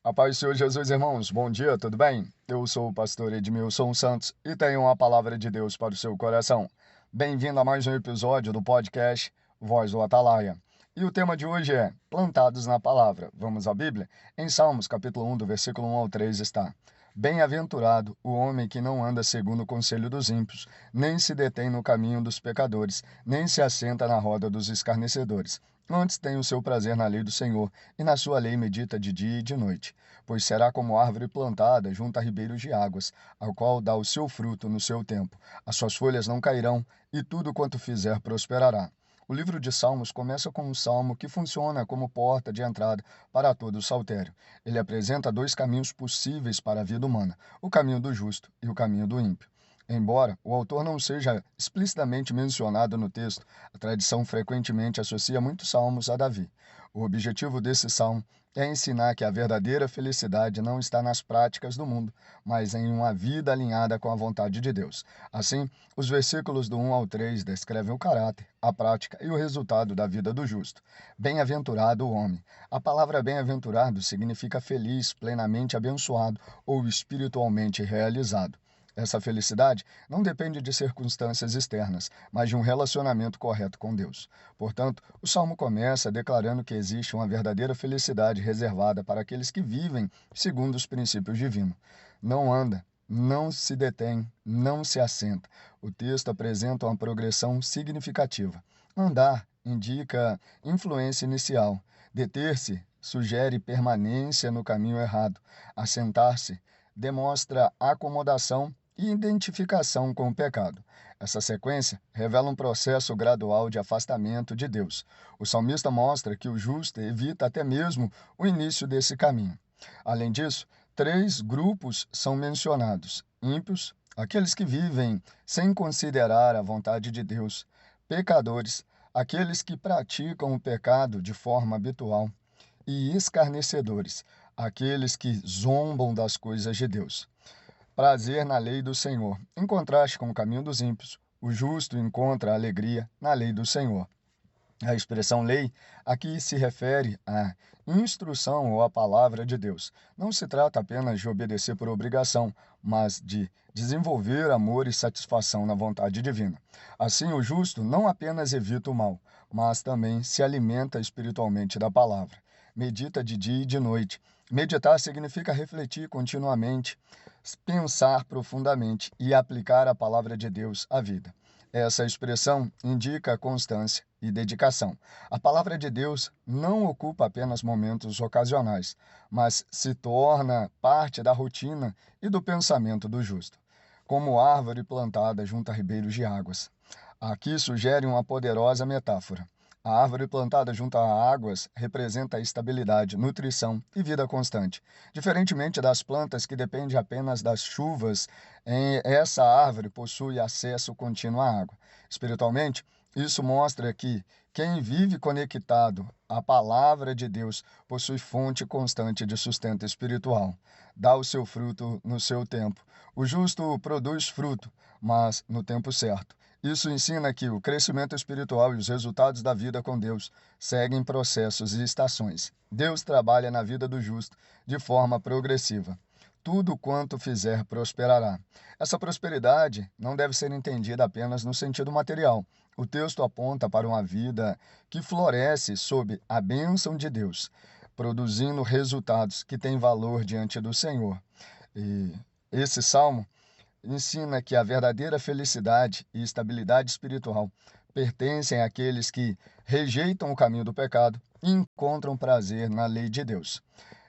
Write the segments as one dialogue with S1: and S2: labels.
S1: A paz do Senhor Jesus, irmãos. Bom dia, tudo bem? Eu sou o pastor Edmilson Santos e tenho uma palavra de Deus para o seu coração. Bem-vindo a mais um episódio do podcast Voz do Atalaia. E o tema de hoje é Plantados na Palavra. Vamos à Bíblia? Em Salmos, capítulo 1, do versículo 1 ao 3 está: Bem-aventurado o homem que não anda segundo o conselho dos ímpios, nem se detém no caminho dos pecadores, nem se assenta na roda dos escarnecedores. Antes tem o seu prazer na lei do Senhor, e na sua lei medita de dia e de noite. Pois será como árvore plantada junto a ribeiros de águas, ao qual dá o seu fruto no seu tempo. As suas folhas não cairão, e tudo quanto fizer prosperará. O livro de Salmos começa com um salmo que funciona como porta de entrada para todo o saltério. Ele apresenta dois caminhos possíveis para a vida humana: o caminho do justo e o caminho do ímpio. Embora o autor não seja explicitamente mencionado no texto, a tradição frequentemente associa muitos salmos a Davi. O objetivo desse salmo é ensinar que a verdadeira felicidade não está nas práticas do mundo, mas em uma vida alinhada com a vontade de Deus. Assim, os versículos do 1 ao 3 descrevem o caráter, a prática e o resultado da vida do justo. Bem-aventurado o homem. A palavra bem-aventurado significa feliz, plenamente abençoado ou espiritualmente realizado. Essa felicidade não depende de circunstâncias externas, mas de um relacionamento correto com Deus. Portanto, o salmo começa declarando que existe uma verdadeira felicidade reservada para aqueles que vivem segundo os princípios divinos. Não anda, não se detém, não se assenta. O texto apresenta uma progressão significativa. Andar indica influência inicial. Deter-se sugere permanência no caminho errado. Assentar-se demonstra acomodação e identificação com o pecado. Essa sequência revela um processo gradual de afastamento de Deus. O salmista mostra que o justo evita até mesmo o início desse caminho. Além disso, três grupos são mencionados: ímpios, aqueles que vivem sem considerar a vontade de Deus; pecadores, aqueles que praticam o pecado de forma habitual; e escarnecedores, aqueles que zombam das coisas de Deus. Prazer na lei do Senhor. Em contraste com o caminho dos ímpios, o justo encontra alegria na lei do Senhor. A expressão lei aqui se refere à instrução ou à palavra de Deus. Não se trata apenas de obedecer por obrigação, mas de desenvolver amor e satisfação na vontade divina. Assim, o justo não apenas evita o mal, mas também se alimenta espiritualmente da palavra. Medita de dia e de noite. Meditar significa refletir continuamente, pensar profundamente e aplicar a palavra de Deus à vida. Essa expressão indica constância e dedicação. A palavra de Deus não ocupa apenas momentos ocasionais, mas se torna parte da rotina e do pensamento do justo, como árvore plantada junto a ribeiros de águas. Aqui sugere uma poderosa metáfora. A árvore plantada junto a águas representa estabilidade, nutrição e vida constante. Diferentemente das plantas que dependem apenas das chuvas, essa árvore possui acesso contínuo à água. Espiritualmente, isso mostra que quem vive conectado à palavra de Deus possui fonte constante de sustento espiritual. Dá o seu fruto no seu tempo. O justo produz fruto, mas no tempo certo. Isso ensina que o crescimento espiritual e os resultados da vida com Deus seguem processos e estações. Deus trabalha na vida do justo de forma progressiva. Tudo quanto fizer prosperará. Essa prosperidade não deve ser entendida apenas no sentido material. O texto aponta para uma vida que floresce sob a bênção de Deus, produzindo resultados que têm valor diante do Senhor. E esse salmo ensina que a verdadeira felicidade e estabilidade espiritual pertencem àqueles que rejeitam o caminho do pecado e encontram prazer na lei de Deus.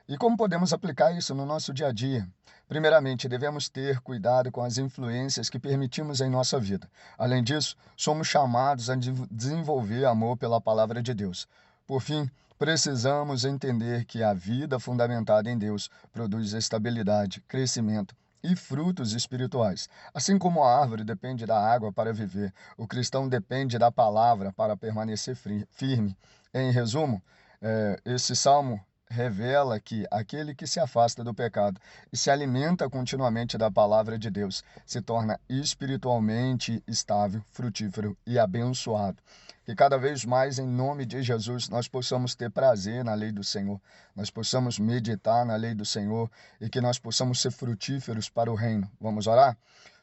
S1: E como podemos aplicar isso no nosso dia a dia? Primeiramente, devemos ter cuidado com as influências que permitimos em nossa vida. Além disso, somos chamados a desenvolver amor pela palavra de Deus. Por fim, precisamos entender que a vida fundamentada em Deus produz estabilidade, crescimento e frutos espirituais. Assim como a árvore depende da água para viver, o cristão depende da palavra para permanecer firme. Em resumo, esse salmo revela que aquele que se afasta do pecado e se alimenta continuamente da palavra de Deus se torna espiritualmente estável, frutífero e abençoado. Que cada vez mais, em nome de Jesus, nós possamos ter prazer na lei do Senhor, nós possamos meditar na lei do Senhor e que nós possamos ser frutíferos para o reino. Vamos orar?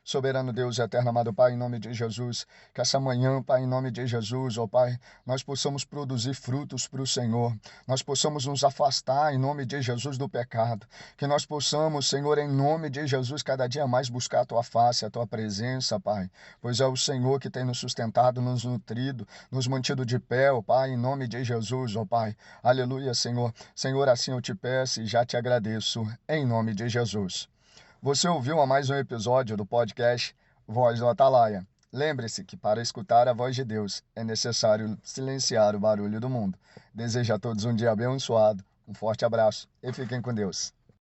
S1: Soberano Deus, eterno amado Pai, em nome de Jesus, que essa manhã, Pai, em nome de Jesus, ó Pai, nós possamos produzir frutos para o Senhor, nós possamos nos afastar, em nome de Jesus, do pecado, que nós possamos, Senhor, em nome de Jesus, cada dia mais buscar a Tua face, a Tua presença, Pai, pois é o Senhor que tem nos sustentado, nos nutrido, nos mantido de pé, ó Pai, em nome de Jesus, ó Pai, aleluia, Senhor, Senhor, assim eu te peço e já te agradeço, em nome de Jesus. Você ouviu a mais um episódio do podcast Voz do Atalaia. Lembre-se que para escutar a voz de Deus é necessário silenciar o barulho do mundo. Desejo a todos um dia abençoado, um forte abraço e fiquem com Deus.